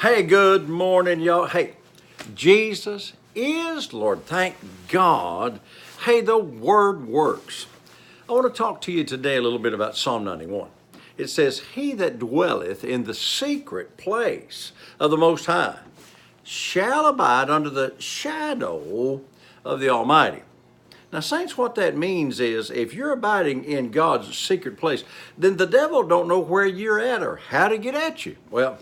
Hey, good morning, y'all. Hey, Jesus is Lord. Thank God. Hey, the Word works. I want to talk to you today a little bit about Psalm 91. It says, He that dwelleth in the secret place of the Most High shall abide under the shadow of the Almighty. Now, saints, what that means is if you're abiding in God's secret place, then the devil don't know where you're at or how to get at you. Well,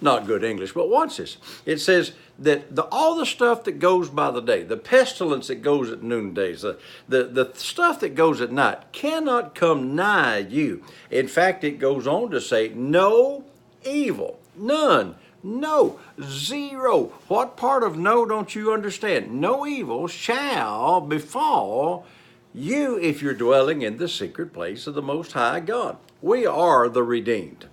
not good English, but watch this. It says that all the stuff that goes by the day, the pestilence that goes at noondays, the stuff that goes at night cannot come nigh you. In fact, it goes on to say, no evil, none. No, zero. What part of no don't you understand? No evil shall befall you if you're dwelling in the secret place of the Most High God. We are the redeemed.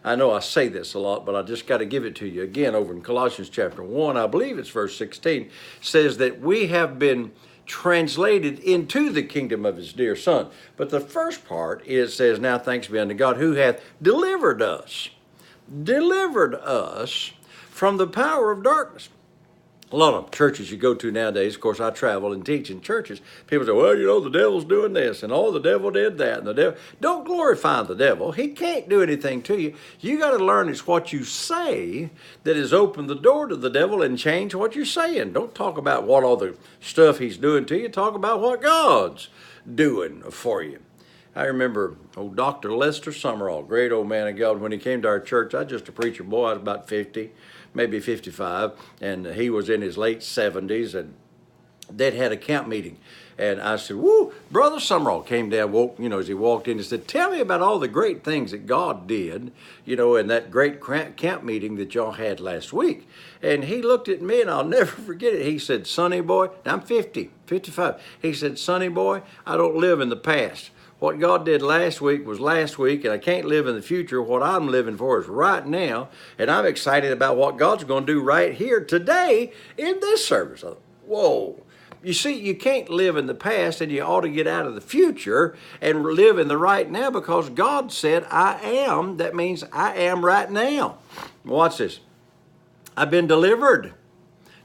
I know I say this a lot, but I just got to give it to you again over in Colossians chapter 1. I believe it's verse 16, says that we have been translated into the kingdom of his dear Son. But the first part says, now thanks be unto God who hath delivered us from the power of darkness. A lot of churches you go to nowadays, of course, I travel and teach in churches. People say, well, the devil's doing this, and the devil did that, and the devil. Don't glorify the devil. He can't do anything to you. You got to learn it's what you say that has opened the door to the devil and change what you're saying. Don't talk about what all the stuff he's doing to you. Talk about what God's doing for you. I remember old Dr. Lester Summerall, great old man of God. When he came to our church, I was just a preacher boy. I was about 50, maybe 55, and he was in his late 70s, and they'd had a camp meeting. And I said, woo, Brother Summerall came down, as he walked in, he said, tell me about all the great things that God did, in that great camp meeting that y'all had last week. And he looked at me, and I'll never forget it. He said, Sonny boy, I'm 55. He said, Sonny boy, I don't live in the past. What God did last week was last week, and I can't live in the future. What I'm living for is right now, and I'm excited about what God's going to do right here today in this service. Whoa. You see, you can't live in the past, and you ought to get out of the future and live in the right now because God said, I am. That means I am right now. Watch this. I've been delivered,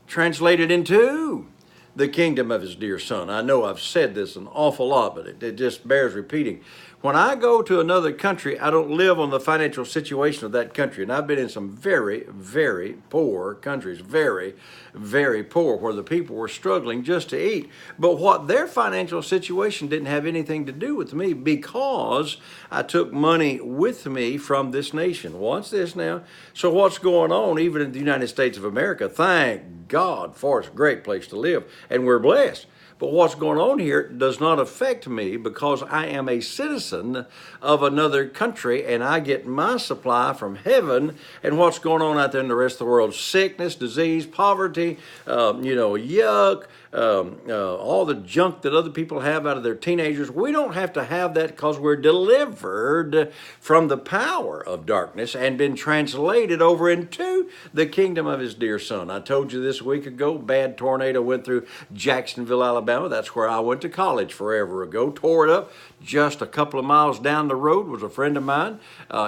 translated into the kingdom of his dear Son. I know I've said this an awful lot, but it just bears repeating. When I go to another country, I don't live on the financial situation of that country. And I've been in some very, very poor countries, very, very poor, where the people were struggling just to eat. But what their financial situation didn't have anything to do with me because I took money with me from this nation. Watch this now. So what's going on, even in the United States of America, thank God for it's a great place to live, and we're blessed. But what's going on here does not affect me because I am a citizen of another country and I get my supply from heaven. And what's going on out there in the rest of the world? Sickness, disease, poverty, yuck, all the junk that other people have out of their teenagers. We don't have to have that because we're delivered from the power of darkness and been translated over into the kingdom of his dear Son. I told you this a week ago, bad tornado went through Jacksonville, Alabama. That's where I went to college forever ago. Tore it up. Just a couple of miles down the road was a friend of mine.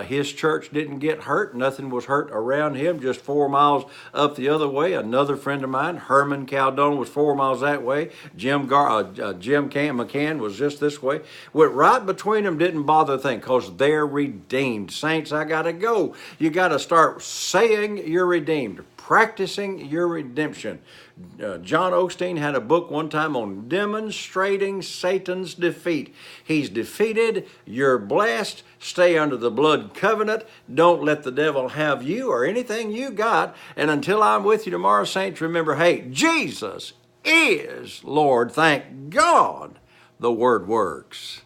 His church didn't get hurt. Nothing was hurt around him. Just 4 miles up the other way. Another friend of mine, Herman Caldone, was 4 miles that way. Jim McCann was just this way. Went right between them, didn't bother a thing because they're redeemed. Saints, I got to go. You got to start saying you're redeemed, practicing your redemption. John Osteen had a book one time on demonstrating Satan's defeat. He's defeated. You're blessed. Stay under the blood covenant. Don't let the devil have you or anything you got. And until I'm with you tomorrow, saints, remember, hey, Jesus is Lord. Thank God the word works.